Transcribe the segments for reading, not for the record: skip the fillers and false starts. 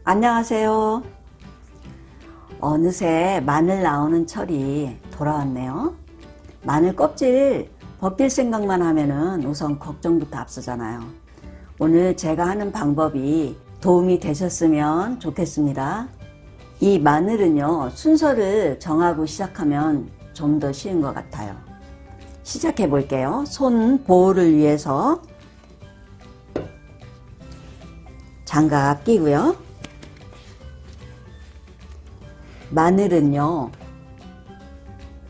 안녕하세요. 어느새 마늘 나오는 철이 돌아왔네요. 마늘 껍질 벗길 생각만 하면은 우선 걱정부터 앞서잖아요. 오늘 제가 하는 방법이 도움이 되셨으면 좋겠습니다. 이 마늘은요, 순서를 정하고 시작하면 좀 더 쉬운 것 같아요. 시작해 볼게요. 손 보호를 위해서 장갑 끼고요. 마늘은요,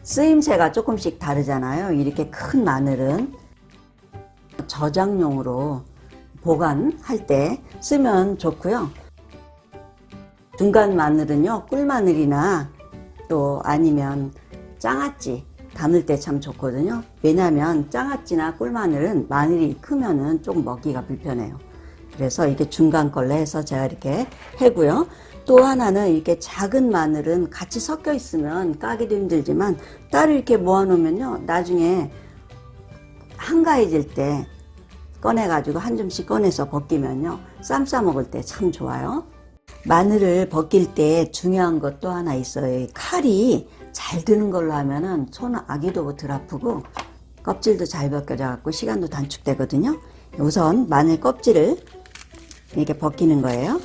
쓰임새가 조금씩 다르잖아요. 이렇게 큰 마늘은 저장용으로 보관할 때 쓰면 좋고요. 중간 마늘은요, 꿀마늘이나 또 아니면 장아찌 담을 때 참 좋거든요. 왜냐하면 장아찌나 꿀마늘은 마늘이 크면은 좀 먹기가 불편해요. 그래서 이렇게 중간 걸로 해서 제가 이렇게 해고요. 또 하나는 이렇게 작은 마늘은 같이 섞여 있으면 까기도 힘들지만 따로 이렇게 모아 놓으면요, 나중에 한가해질 때 꺼내 가지고 한 줌씩 꺼내서 벗기면요, 쌈 싸 먹을 때 참 좋아요. 마늘을 벗길 때 중요한 것 또 하나 있어요. 칼이 잘 드는 걸로 하면은 손 아기도 덜 아프고 껍질도 잘 벗겨져 갖고 시간도 단축되거든요. 우선 마늘 껍질을 이렇게 벗기는 거예요.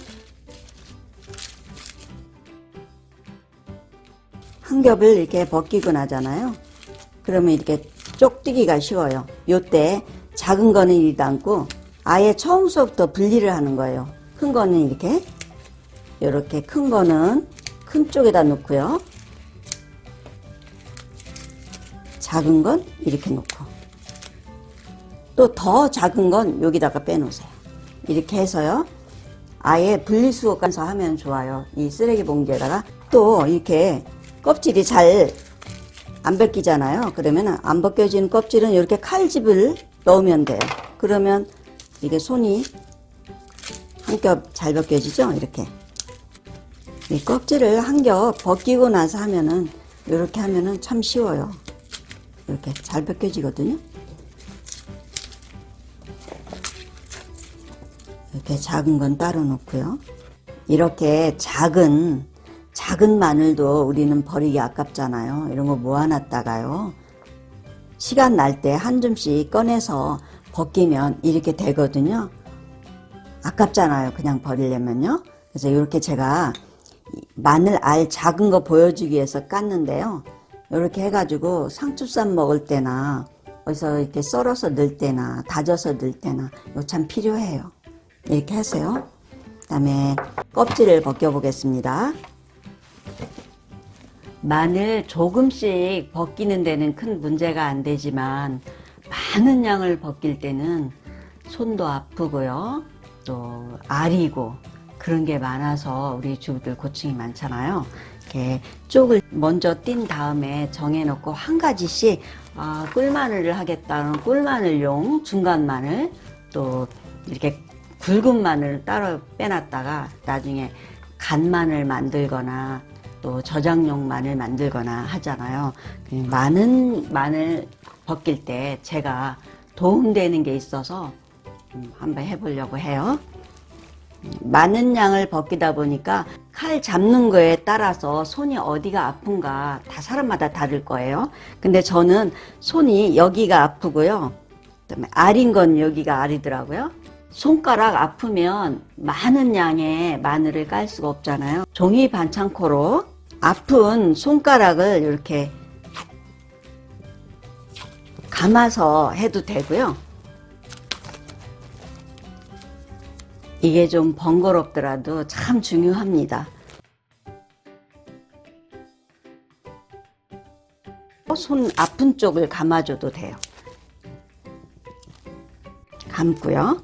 한 겹을 이렇게 벗기고 나잖아요. 그러면 이렇게 쪽뜨기가 쉬워요. 요때 작은 거는 이리 담고 아예 처음부터 분리를 하는 거예요. 큰 거는 이렇게 큰 거는 큰 쪽에다 놓고요. 작은 건 이렇게 놓고 또 더 작은 건 여기다가 빼놓으세요. 이렇게 해서요, 아예 분리수거해서 하면 좋아요. 이 쓰레기 봉지에다가. 또 이렇게 껍질이 잘 안 벗기잖아요. 그러면 안 벗겨진 껍질은 이렇게 칼집을 넣으면 돼요. 그러면 이게 손이 한 겹 잘 벗겨지죠? 이렇게 이 껍질을 한 겹 벗기고 나서 하면은, 이렇게 하면은 참 쉬워요. 이렇게 잘 벗겨지거든요. 이렇게 작은 건 따로 놓고요. 이렇게 작은 마늘도 우리는 버리기 아깝잖아요. 이런 거 모아놨다가요, 시간 날 때 한 줌씩 꺼내서 벗기면 이렇게 되거든요. 아깝잖아요, 그냥 버리려면요. 그래서 이렇게 제가 마늘 알 작은 거 보여주기 위해서 깠는데요. 이렇게 해가지고 상추쌈 먹을 때나 어디서 이렇게 썰어서 넣을 때나 다져서 넣을 때나 이거 참 필요해요. 이렇게 하세요. 그 다음에 껍질을 벗겨 보겠습니다. 마늘 조금씩 벗기는 데는 큰 문제가 안 되지만 많은 양을 벗길 때는 손도 아프고요, 또 아리고 그런 게 많아서 우리 주부들 고충이 많잖아요. 이렇게 쪽을 먼저 띈 다음에 정해놓고 한 가지씩, 꿀마늘을 하겠다는 꿀마늘용 중간 마늘, 또 이렇게 굵은 마늘을 따로 빼놨다가 나중에 간마늘 만들거나 또 저장용 마늘 만들거나 하잖아요. 많은 마늘 벗길 때 제가 도움되는 게 있어서 한번 해보려고 해요. 많은 양을 벗기다 보니까 칼 잡는 거에 따라서 손이 어디가 아픈가 다 사람마다 다를 거예요. 근데 저는 손이 여기가 아프고요, 그다음에 알인 건 여기가 알이더라고요. 손가락 아프면 많은 양의 마늘을 깔 수가 없잖아요. 종이 반창고로 아픈 손가락을 이렇게 감아서 해도 되고요. 이게 좀 번거롭더라도 참 중요합니다. 손 아픈 쪽을 감아줘도 돼요. 감고요.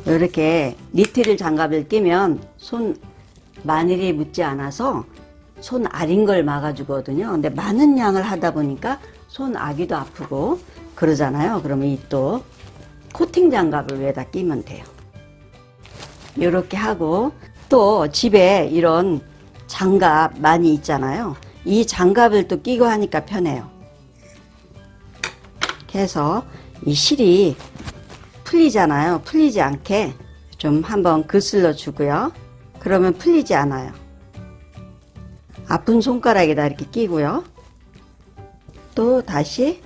이렇게 니트릴 장갑을 끼면 손 마늘이 묻지 않아서 손 아린 걸 막아주거든요. 근데 많은 양을 하다 보니까 손 아기도 아프고 그러잖아요. 그러면 이 또 코팅 장갑을 위에다 끼면 돼요. 이렇게 하고, 또 집에 이런 장갑 많이 있잖아요. 이 장갑을 또 끼고 하니까 편해요. 이렇게 해서 이 실이 풀리잖아요. 풀리지 않게 좀 한번 그슬러 주고요. 그러면 풀리지 않아요. 아픈 손가락에다 이렇게 끼고요. 또 다시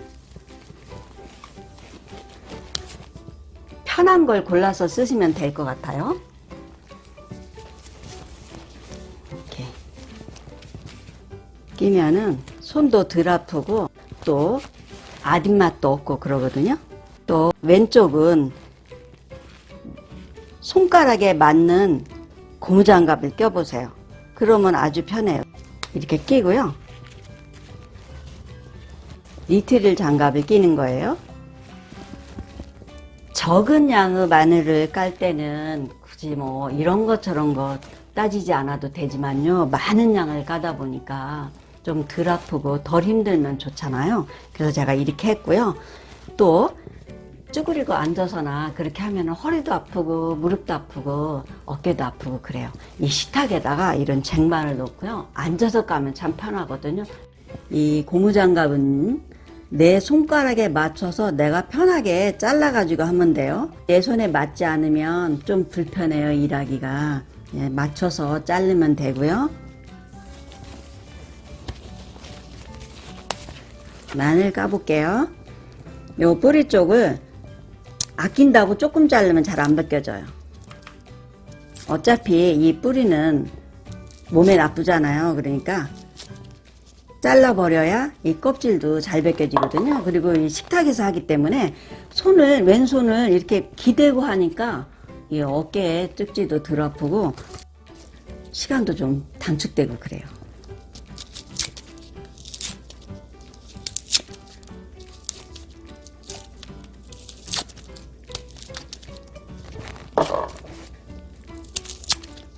편한 걸 골라서 쓰시면 될 것 같아요. 이렇게 끼면은 손도 덜 아프고 또 아린맛도 없고 그러거든요. 또 왼쪽은 손가락에 맞는 고무장갑을 껴보세요. 그러면 아주 편해요. 이렇게 끼고요. 니트릴 장갑을 끼는 거예요. 적은 양의 마늘을 깔 때는 굳이 뭐 이런 거 저런 거 따지지 않아도 되지만요. 많은 양을 까다 보니까 좀 덜 아프고 덜 힘들면 좋잖아요. 그래서 제가 이렇게 했고요. 또 쭈그리고 앉아서나 그렇게 하면 허리도 아프고 무릎도 아프고 어깨도 아프고 그래요. 이 식탁에다가 이런 쟁반을 놓고요. 앉아서 까면 참 편하거든요. 이 고무장갑은 내 손가락에 맞춰서 내가 편하게 잘라가지고 하면 돼요. 내 손에 맞지 않으면 좀 불편해요, 일하기가. 예, 맞춰서 자르면 되고요. 마늘 까볼게요. 요 뿌리 쪽을 아낀다고 조금 자르면 잘 안 벗겨져요. 어차피 이 뿌리는 몸에 나쁘잖아요. 그러니까 잘라버려야 이 껍질도 잘 벗겨지거든요. 그리고 이 식탁에서 하기 때문에 왼손을 이렇게 기대고 하니까 이 어깨에 쪽지도 덜 아프고 시간도 좀 단축되고 그래요.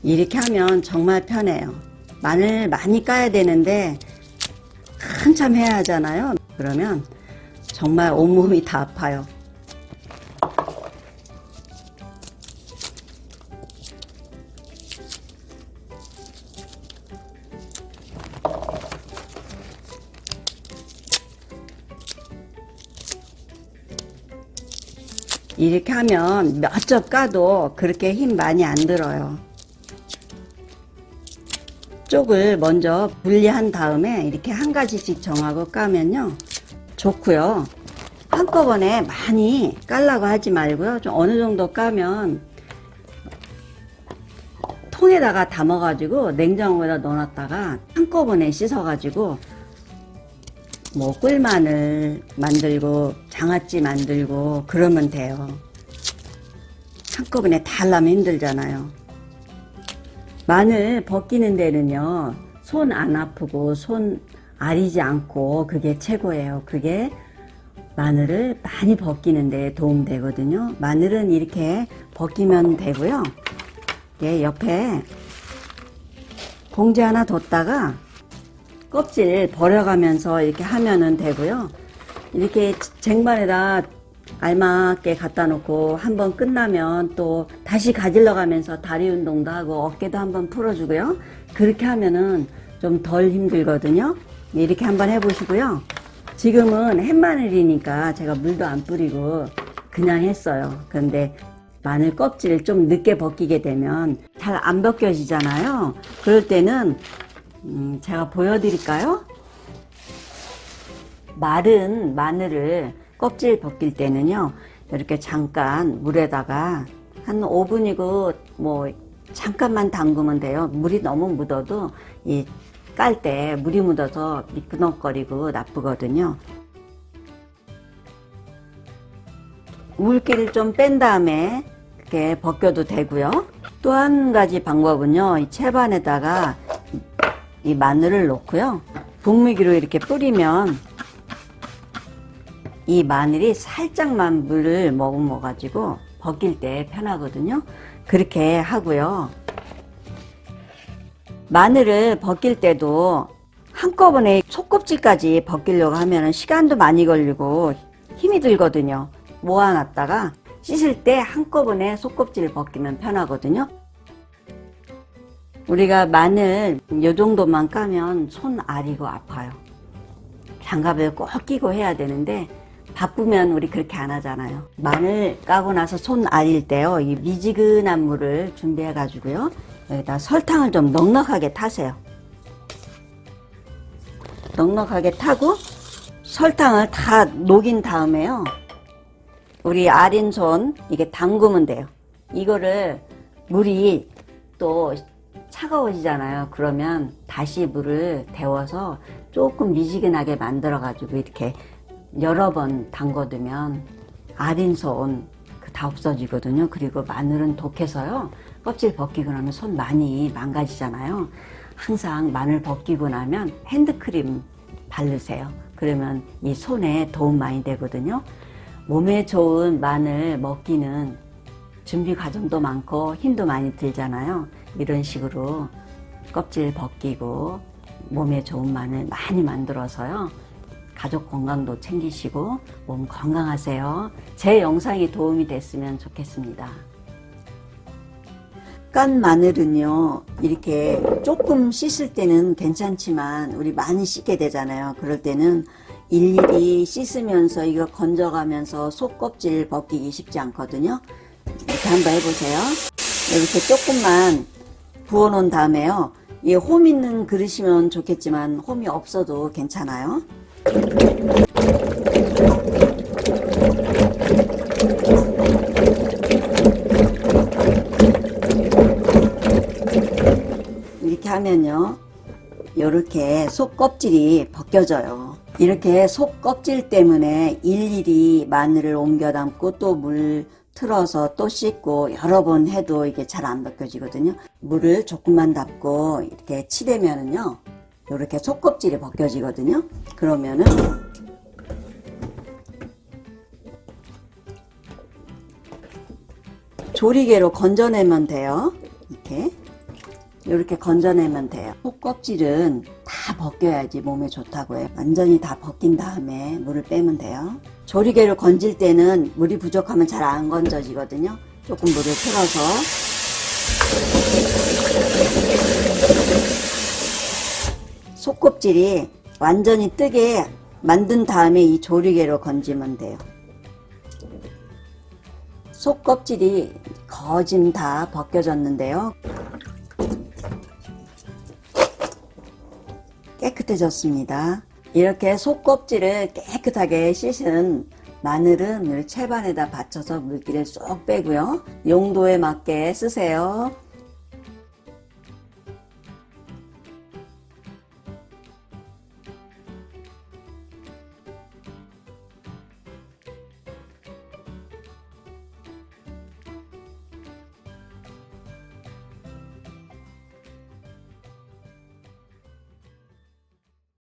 이렇게 하면 정말 편해요. 마늘 많이 까야 되는데 한참 해야 하잖아요. 그러면 정말 온몸이 다 아파요. 이렇게 하면 몇 접 까도 그렇게 힘 많이 안 들어요. 쪽을 먼저 분리한 다음에 이렇게 한 가지씩 정하고 까면요 좋고요. 한꺼번에 많이 깔라고 하지 말고요. 좀 어느 정도 까면 통에다가 담아 가지고 냉장고에다 넣어놨다가 한꺼번에 씻어 가지고 뭐 꿀마늘 만들고 장아찌 만들고 그러면 돼요. 한꺼번에 다 하려면 힘들잖아요. 마늘 벗기는 데는요, 손 안 아프고 손 아리지 않고 그게 최고예요. 그게 마늘을 많이 벗기는 데 도움 되거든요. 마늘은 이렇게 벗기면 되고요. 예, 옆에 봉지 하나 뒀다가 껍질 버려가면서 이렇게 하면은 되고요. 이렇게 쟁반에다 알맞게 갖다 놓고 한번 끝나면 또 다시 가질러 가면서 다리 운동도 하고 어깨도 한번 풀어주고요. 그렇게 하면은 좀 덜 힘들거든요. 이렇게 한번 해보시고요. 지금은 햇마늘이니까 제가 물도 안 뿌리고 그냥 했어요. 그런데 마늘 껍질을 좀 늦게 벗기게 되면 잘 안 벗겨지잖아요. 그럴 때는 제가 보여드릴까요? 마른 마늘을 껍질 벗길 때는요, 이렇게 잠깐 물에다가 한 5분이고 뭐 잠깐만 담그면 돼요. 물이 너무 묻어도 이 깔 때 물이 묻어서 미끄덩거리고 나쁘거든요. 물기를 좀 뺀 다음에 이렇게 벗겨도 되고요. 또 한 가지 방법은요, 이 채반에다가 이 마늘을 넣고요, 분무기로 이렇게 뿌리면 이 마늘이 살짝만 물을 머금어 가지고 벗길 때 편하거든요. 그렇게 하고요. 마늘을 벗길 때도 한꺼번에 속껍질까지 벗기려고 하면 시간도 많이 걸리고 힘이 들거든요. 모아놨다가 씻을 때 한꺼번에 속껍질을 벗기면 편하거든요. 우리가 마늘 요 정도만 까면 손 아리고 아파요. 장갑을 꼭 끼고 해야 되는데 바쁘면 우리 그렇게 안 하잖아요. 마늘 까고 나서 손 아릴 때요, 이 미지근한 물을 준비해 가지고요, 여기다 설탕을 좀 넉넉하게 타세요. 넉넉하게 타고 설탕을 다 녹인 다음에요, 우리 아린 손 이게 담그면 돼요. 이거를 물이 또 차가워지잖아요. 그러면 다시 물을 데워서 조금 미지근하게 만들어 가지고 이렇게 여러 번 담궈두면 아린손 다 없어지거든요. 그리고 마늘은 독해서요, 껍질 벗기고 나면 손 많이 망가지잖아요. 항상 마늘 벗기고 나면 핸드크림 바르세요. 그러면 이 손에 도움 많이 되거든요. 몸에 좋은 마늘 먹기는 준비 과정도 많고 힘도 많이 들잖아요. 이런 식으로 껍질 벗기고 몸에 좋은 마늘 많이 만들어서요, 가족 건강도 챙기시고 몸 건강하세요. 제 영상이 도움이 됐으면 좋겠습니다. 깐 마늘은요, 이렇게 조금 씻을 때는 괜찮지만 우리 많이 씻게 되잖아요. 그럴 때는 일일이 씻으면서 이거 건져가면서 속껍질 벗기기 쉽지 않거든요. 이렇게 한번 해보세요. 이렇게 조금만 부어 놓은 다음에요, 이 홈 있는 그릇이면 좋겠지만 홈이 없어도 괜찮아요. 이렇게 하면요, 이렇게 속 껍질이 벗겨져요. 이렇게 속 껍질 때문에 일일이 마늘을 옮겨 담고 또 물 틀어서 또 씻고 여러 번 해도 이게 잘 안 벗겨지거든요. 물을 조금만 담고 이렇게 치대면은요, 이렇게 속 껍질이 벗겨지거든요. 그러면은 조리개로 건져내면 돼요. 이렇게 건져내면 돼요. 속 껍질은 다 벗겨야지 몸에 좋다고 해요. 완전히 다 벗긴 다음에 물을 빼면 돼요. 조리개로 건질 때는 물이 부족하면 잘 안 건져지거든요. 조금 물을 틀어서 속껍질이 완전히 뜨게 만든 다음에 이 조리개로 건지면 돼요. 속껍질이 거진 다 벗겨졌는데요, 깨끗해졌습니다. 이렇게 속껍질을 깨끗하게 씻은 마늘은 채반에다 받쳐서 물기를 쏙 빼고요, 용도에 맞게 쓰세요.